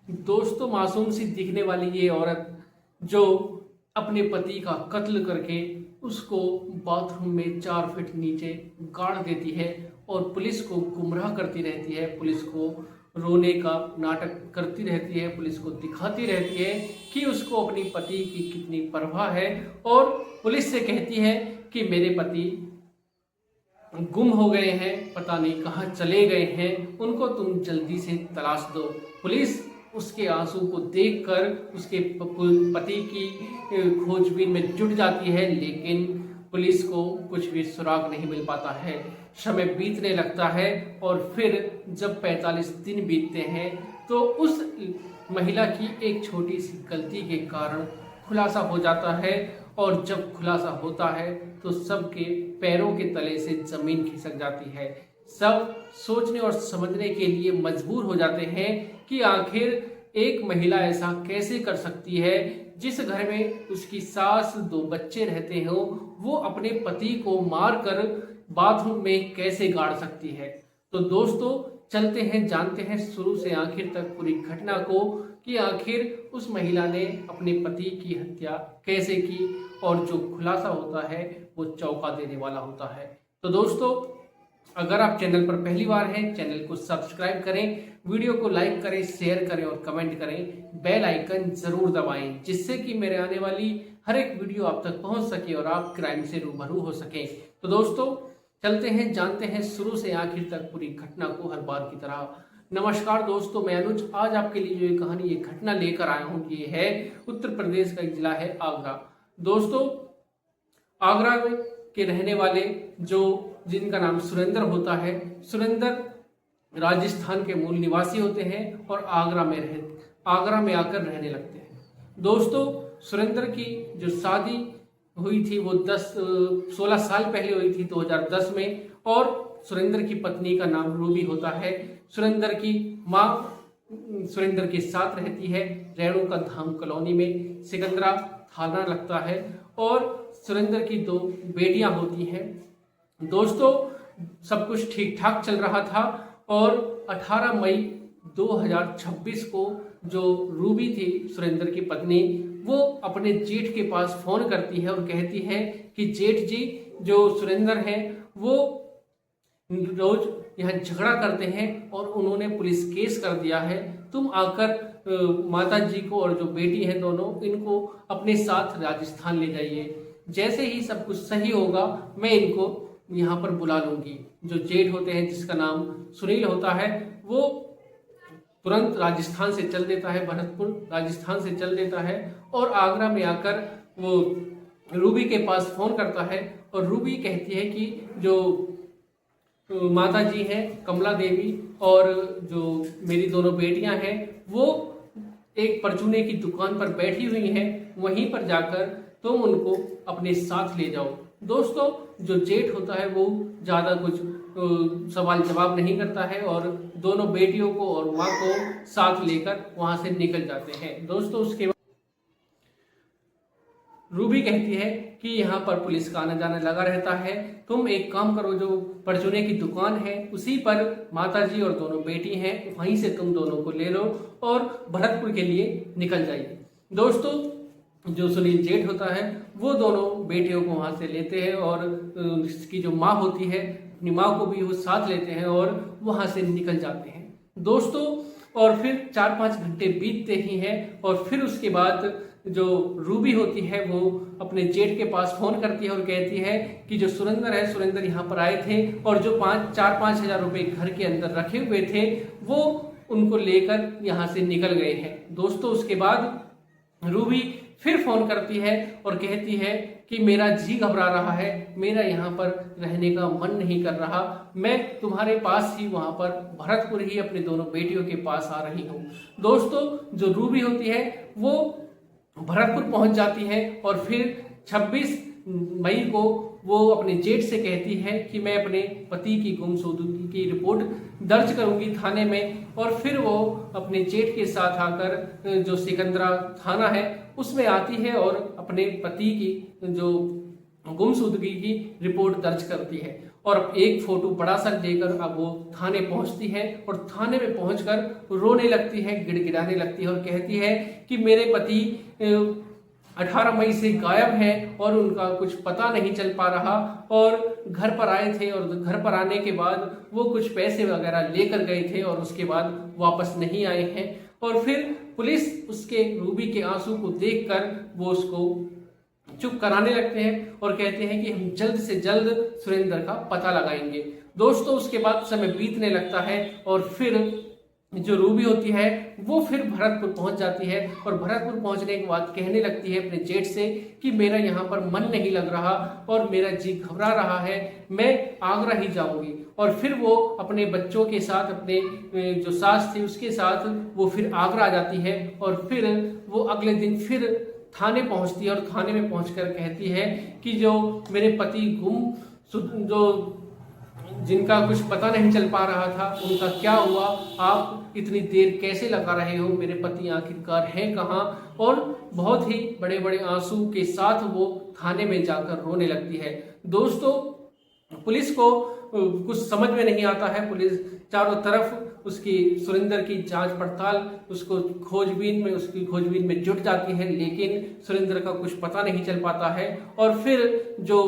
दोस्तों, मासूम सी दिखने वाली ये औरत जो अपने पति का कत्ल करके उसको बाथरूम में 4 फीट नीचे गाड़ देती है और पुलिस को गुमराह करती रहती है, पुलिस को रोने का नाटक करती रहती है, पुलिस को दिखाती रहती है कि उसको अपनी पति की कितनी परवाह है और पुलिस से कहती है कि मेरे पति गुम हो गए हैं, पता नहीं कहाँ चले गए हैं, उनको तुम जल्दी से तलाश दो। पुलिस उसके आंसू को देखकर उसके पति की खोजबीन में जुट जाती है, लेकिन पुलिस को कुछ भी सुराग नहीं मिल पाता है। समय बीतने लगता है और फिर जब 45 दिन बीतते हैं तो उस महिला की एक छोटी सी गलती के कारण खुलासा हो जाता है और जब खुलासा होता है तो सबके पैरों के तले से जमीन खिसक जाती है। सब सोचने और समझने के लिए मजबूर हो जाते हैं कि आखिर एक महिला ऐसा कैसे कर सकती है, जिस घर में उसकी सास 2 बच्चे रहते हो वो अपने पति को मारकर बाथरूम में कैसे गाड़ सकती है। तो दोस्तों, चलते हैं, जानते हैं शुरू से आखिर तक पूरी घटना को कि आखिर उस महिला ने अपने पति की हत्या कैसे की और जो खुलासा होता है वो चौंका देने वाला होता है। तो दोस्तों, अगर आप चैनल पर पहली बार हैं, चैनल को सब्सक्राइब करें, वीडियो को लाइक करें, शेयर करें और कमेंट करें, बेल आइकन जरूर दबाएं, जिससे कि मेरे आने वाली हर एक वीडियो आप तक पहुंच सके और आप क्राइम से रूबरू हो सके। तो दोस्तों, चलते हैं, जानते हैं शुरू से आखिर तक पूरी घटना को हर बार की तरह। नमस्कार दोस्तों, मैं अनुज आज आपके लिए जो ये कहानी, ये घटना लेकर आया हूँ, ये है उत्तर प्रदेश का एक जिला है आगरा। दोस्तों, आगरा में के रहने वाले जिनका नाम सुरेंद्र होता है, सुरेंद्र राजस्थान के मूल निवासी होते हैं और आगरा में आकर रहने लगते हैं। दोस्तों, सुरेंद्र की जो शादी हुई थी वो 16 साल पहले हुई थी, 2010 में, और सुरेंद्र की पत्नी का नाम रूबी होता है। सुरेंद्र की माँ सुरेंद्र के साथ रहती है, रेणुका धाम कॉलोनी में, सिकंदरा थाना लगता है, और सुरेंद्र की 2 बेटियां होती हैं। दोस्तों, सब कुछ ठीक ठाक चल रहा था और 18 मई 2026 को जो रूबी थी सुरेंद्र की पत्नी, वो अपने जेठ के पास फोन करती है और कहती है कि जेठ जी, जो सुरेंद्र हैं वो रोज यहाँ झगड़ा करते हैं और उन्होंने पुलिस केस कर दिया है, तुम आकर माता जी को और जो बेटी है दोनों, इनको अपने साथ राजस्थान ले जाइए। जैसे ही सब कुछ सही होगा मैं इनको यहाँ पर बुला लूंगी। जो जेठ होते हैं, जिसका नाम सुनील होता है, वो तुरंत राजस्थान से चल देता है, भरतपुर राजस्थान से चल देता है और आगरा में आकर वो रूबी के पास फोन करता है और रूबी कहती है कि जो माता जी हैं कमला देवी और जो मेरी दोनों बेटियां हैं वो एक परचूने की दुकान पर बैठी हुई हैं, वहीं पर जाकर तुम उनको अपने साथ ले जाओ। दोस्तों, जो जेठ होता है वो ज़्यादा कुछ सवाल जवाब नहीं करता है और दोनों बेटियों को और माँ को साथ लेकर वहां से निकल जाते हैं। दोस्तों, उसके बाद रूबी कहती है कि यहाँ पर पुलिस का आना जाना लगा रहता है, तुम एक काम करो, जो परचूने की दुकान है उसी पर माताजी और दोनों बेटी हैं, वहीं से तुम दोनों को ले लो और भरतपुर के लिए निकल जाइए। दोस्तों, जो सुनील जेठ होता है वो दोनों बेटियों को वहां से लेते हैं और उसकी जो माँ होती है अपनी माँ को भी वो साथ लेते हैं और वहां से निकल जाते हैं। दोस्तों, और फिर 4-5 घंटे बीतते ही हैं और फिर उसके बाद जो रूबी होती है वो अपने जेठ के पास फोन करती है और कहती है कि जो सुरेंद्र यहाँ पर आए थे और जो 4-5 हजार रुपए घर के अंदर रखे हुए थे वो उनको लेकर यहाँ से निकल गए हैं। दोस्तों, उसके बाद रूबी फिर फोन करती है और कहती है कि मेरा जी घबरा रहा है, मेरा यहाँ पर रहने का मन नहीं कर रहा, मैं तुम्हारे पास ही वहां पर भरतपुर ही अपने दोनों बेटियों के पास आ रही हूँ। दोस्तों, जो रूबी होती है वो भरतपुर पहुंच जाती है और फिर 26 मई को वो अपने जेठ से कहती है कि मैं अपने पति की गुमशुदगी की रिपोर्ट दर्ज करूंगी थाने में, और फिर वो अपने जेठ के साथ आकर जो सिकंदरा थाना है उसमें आती है और अपने पति की जो गुमशुदगी की रिपोर्ट दर्ज करती है। और एक फोटो बड़ा सा लेकर अब वो थाने पहुंचती है और थाने में पहुंचकर रोने लगती है, गिड़गिड़ाने लगती है और कहती है कि मेरे पति 18 मई से गायब है और उनका कुछ पता नहीं चल पा रहा, और घर पर आए थे और घर पर आने के बाद वो कुछ पैसे वगैरह लेकर गए थे और उसके बाद वापस नहीं आए हैं। और फिर पुलिस उसके रूबी के आंसू को देखकर वो उसको चुप कराने लगते हैं और कहते हैं कि हम जल्द से जल्द सुरेंद्र का पता लगाएंगे। दोस्तों उसके बाद समय बीतने लगता है और फिर जो रूबी होती है वो फिर भरतपुर पहुंच जाती है और भरतपुर पहुंचने के बाद कहने लगती है अपने जेठ से कि मेरा यहाँ पर मन नहीं लग रहा और मेरा जी घबरा रहा है, मैं आगरा ही जाऊंगी। और फिर वो अपने बच्चों के साथ, अपने जो सास थी उसके साथ वो फिर आगरा आ जाती है और फिर वो अगले दिन फिर थाने पहुंचती है और थाने में पहुंचकर कहती है कि जो मेरे पति जो जिनका कुछ पता नहीं चल पा रहा था उनका क्या हुआ, आप इतनी देर कैसे लगा रहे हो, मेरे पति आखिरकार हैं कहाँ। और बहुत ही बड़े बड़े आंसू के साथ वो थाने में जाकर रोने लगती है। दोस्तों पुलिस को कुछ समझ में नहीं आता है, पुलिस चारों तरफ उसकी सुरेंद्र की जांच पड़ताल उसकी खोजबीन में जुट जाती है, लेकिन सुरेंद्र का कुछ पता नहीं चल पाता है। और फिर जो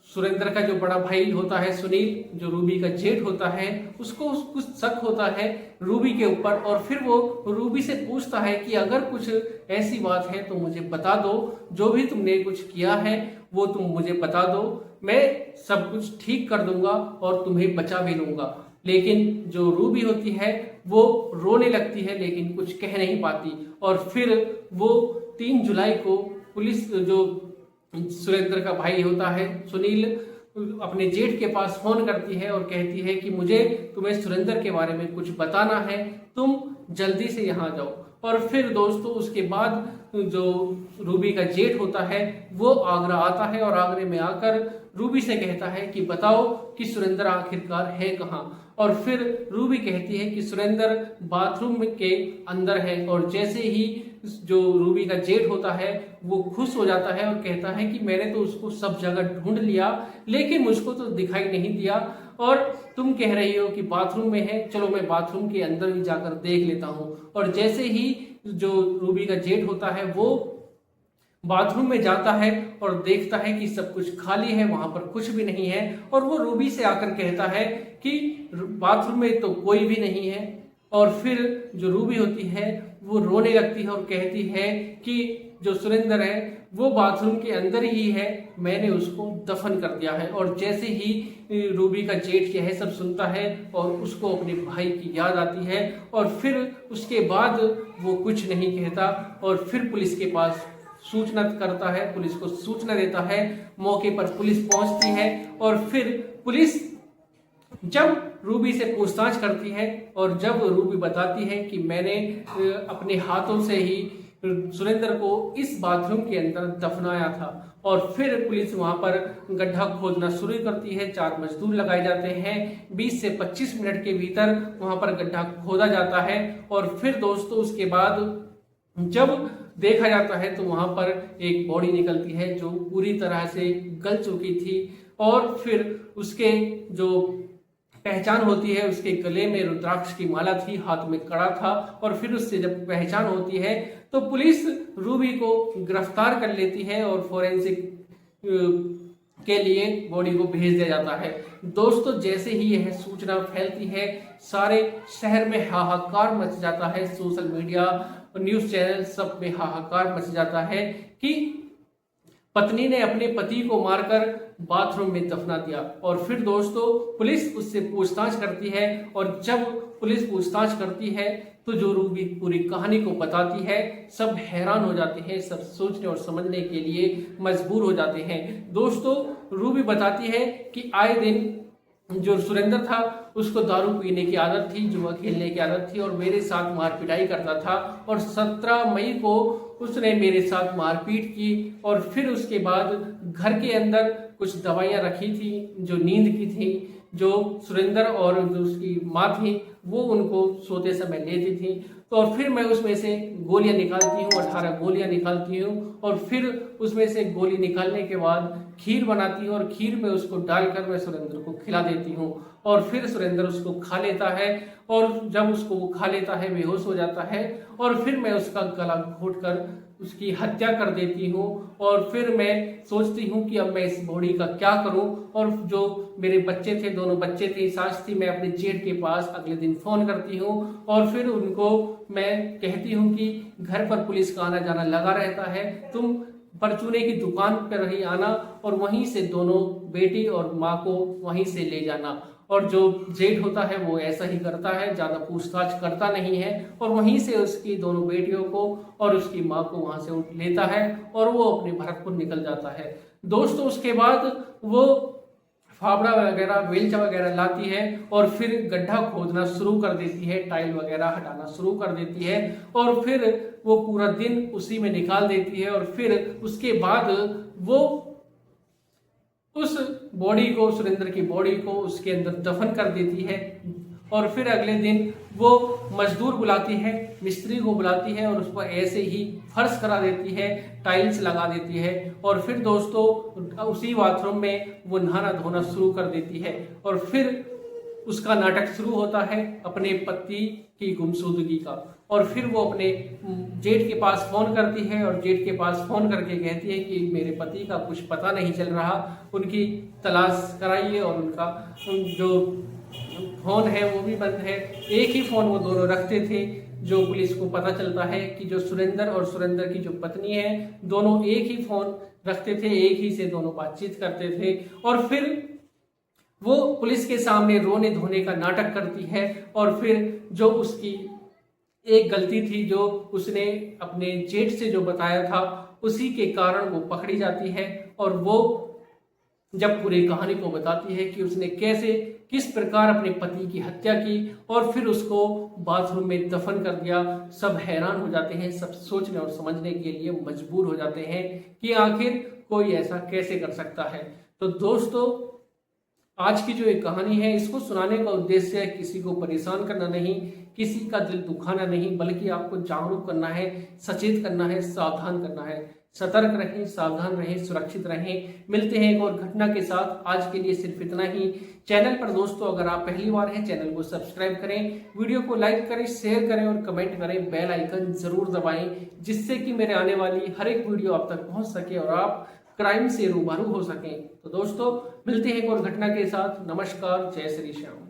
सुरेंद्र का जो बड़ा भाई होता है सुनील, जो रूबी का जेठ होता है, उसको कुछ शक होता है रूबी के ऊपर और फिर वो रूबी से पूछता है कि अगर कुछ ऐसी बात है तो मुझे बता दो, जो भी तुमने कुछ किया है वो तुम मुझे बता दो, मैं सब कुछ ठीक कर दूंगा और तुम्हें बचा भी लूंगा। लेकिन जो रूबी होती है वो रोने लगती है लेकिन कुछ कह नहीं पाती। और फिर वो 3 जुलाई को पुलिस, जो सुरेंद्र का भाई होता है सुनील, अपने जेठ के पास फोन करती है और कहती है कि मुझे तुम्हें सुरेंद्र के बारे में कुछ बताना है, तुम जल्दी से यहाँ जाओ। और फिर दोस्तों उसके बाद जो रूबी का जेठ होता है वो आगरा आता है और आगरे में आकर रूबी से कहता है कि बताओ कि सुरेंद्र आखिरकार है कहाँ। और फिर रूबी कहती है कि सुरेंद्र बाथरूम के अंदर है। और जैसे ही जो रूबी का जेठ होता है वो खुश हो जाता है और कहता है कि मैंने तो उसको सब जगह ढूंढ लिया लेकिन मुझको तो दिखाई नहीं दिया, और तुम कह रही हो कि बाथरूम में है, चलो मैं बाथरूम के अंदर ही जाकर देख लेता हूँ। और जैसे ही जो रूबी का जेठ होता है वो बाथरूम में जाता है और देखता है कि सब कुछ खाली है, वहां पर कुछ भी नहीं है। और वो रूबी से आकर कहता है कि बाथरूम में तो कोई भी नहीं है। और फिर जो रूबी होती है वो रोने लगती है और कहती है कि जो सुरेंद्र है वो बाथरूम के अंदर ही है, मैंने उसको दफन कर दिया है। और जैसे ही रूबी का जेठ यह सब सुनता है और उसको अपने भाई की याद आती है और फिर उसके बाद वो कुछ नहीं कहता और फिर पुलिस के पास सूचना करता है, पुलिस को सूचना देता है। मौके पर पुलिस पहुंचती है और फिर पुलिस जब रूबी से पूछताछ करती है और जब रूबी बताती है कि मैंने अपने हाथों से ही सुरेंद्र को इस बाथरूम के अंदर दफनाया था। और फिर पुलिस वहां पर गड्ढा खोदना शुरू करती है, 4 मजदूर लगाए जाते हैं, 20 से 25 मिनट के भीतर वहां पर गड्ढा खोदा जाता है। और फिर दोस्तों उसके बाद जब देखा जाता है तो वहां पर एक बॉडी निकलती है जो पूरी तरह से गल चुकी थी। और फिर उसके जो पहचान होती है, उसके गले में रुद्राक्ष की माला थी, हाथ में कड़ा था। और फिर उससे जब पहचान होती है तो पुलिस रूबी को गिरफ्तार कर लेती है और फोरेंसिक के लिए बॉडी को भेज दिया जाता है। दोस्तों जैसे ही यह सूचना फैलती है सारे शहर में हाहाकार मच जाता है, सोशल मीडिया, न्यूज चैनल सब में हाहाकार मच जाता है कि पत्नी ने अपने पति को मारकर बाथरूम में दफना दिया। और फिर दोस्तों पुलिस उससे पूछताछ करती है और जब पुलिस पूछताछ करती है तो जो रूबी पूरी कहानी को बताती है सब हैरान हो जाते हैं, सब सोचने और समझने के लिए मजबूर हो जाते हैं। दोस्तों रूबी बताती है कि आए दिन जो सुरेंद्र था उसको दारू पीने की आदत थी, जुआ खेलने की आदत थी और मेरे साथ मारपिटाई करता था। और 17 मई को उसने मेरे साथ मारपीट की और फिर उसके बाद घर के अंदर कुछ दवाइयां रखी थी जो नींद की थी, जो सुरेंद्र और जो उसकी माँ थी वो उनको सोते समय लेती थी। तो और फिर मैं उसमें से गोलियां निकालती हूँ, 18 गोलियां निकालती हूँ और फिर उसमें से गोली निकालने के बाद खीर बनाती हूँ और खीर में उसको डालकर मैं सुरेंद्र को खिला देती हूँ और फिर सुरेंद्र उसको खा लेता है और जब उसको वो खा लेता है बेहोश हो जाता है और फिर मैं उसका गला घोंटकर उसकी हत्या कर देती हूँ और फिर मैं सोचती हूँ कि अब मैं इस बॉडी का क्या करूँ। और जो मेरे बच्चे थे, दोनों बच्चे थे, सास थी, मैं अपने जेठ के पास अगले दिन फोन करती हूँ और फिर उनको मैं कहती हूँ कि घर पर पुलिस का आना जाना लगा रहता है, तुम परचूने की दुकान पर ही आना और वहीं से दोनों बेटी और माँ को वहीं से ले जाना। और जो जेठ होता है वो ऐसा ही करता है, ज्यादा पूछताछ करता नहीं है और वहीं से उसकी दोनों बेटियों को और उसकी माँ को वहां से लेता है और वो अपने भरतपुर निकल जाता है। दोस्तों उसके बाद वो फावड़ा वगैरह, बेलचा वगैरह लाती है और फिर गड्ढा खोदना शुरू कर देती है, टाइल वगैरह हटाना शुरू कर देती है और फिर वो पूरा दिन उसी में निकाल देती है और फिर उसके बाद वो उस बॉडी को, सुरेंद्र की बॉडी को उसके अंदर दफन कर देती है और फिर अगले दिन वो मजदूर बुलाती है, मिस्त्री को बुलाती है और उस पर ऐसे ही फर्श करा देती है, टाइल्स लगा देती है और फिर दोस्तों उसी बाथरूम में वो नहाना धोना शुरू कर देती है और फिर उसका नाटक शुरू होता है अपने पति की गुमशुदगी का। और फिर वो अपने जेठ के पास फोन करती है और जेठ के पास फोन करके कहती है कि मेरे पति का कुछ पता नहीं चल रहा, उनकी तलाश कराइए और उनका जो फोन है वो भी बंद है। एक ही फोन वो दोनों रखते थे। जो पुलिस को पता चलता है कि जो सुरेंद्र और सुरेंद्र की जो पत्नी है दोनों एक ही फोन रखते थे, एक ही से दोनों बातचीत करते थे और फिर वो पुलिस के सामने रोने धोने का नाटक करती है और फिर जो उसकी एक गलती थी जो उसने अपने जेठ से जो बताया था उसी के कारण वो पकड़ी जाती है और वो जब पूरी कहानी को बताती है कि उसने कैसे किस प्रकार अपने पति की हत्या की और फिर उसको बाथरूम में दफन कर दिया, सब हैरान हो जाते हैं, सब सोचने और समझने के लिए मजबूर हो जाते हैं कि आखिर कोई ऐसा कैसे कर सकता है। तो दोस्तों आज की जो एक कहानी है इसको सुनाने का उद्देश्य है किसी को परेशान करना नहीं, किसी का दिल दुखाना नहीं, बल्कि आपको जागरूक करना है, सचेत करना है, सावधान करना है। सतर्क रहें, सावधान रहें, सुरक्षित रहें। मिलते हैं एक और घटना के साथ। आज के लिए सिर्फ इतना ही। चैनल पर दोस्तों अगर आप पहली बार हैं चैनल को सब्सक्राइब करें, वीडियो को लाइक करें, शेयर करें और कमेंट करें, बेल आइकन जरूर दबाएं जिससे कि मेरे आने वाली हर एक वीडियो आप तक पहुंच सके और आप क्राइम से रूबरू हो सकें। तो दोस्तों मिलते हैं एक और घटना के साथ। नमस्कार, जय श्री श्याम।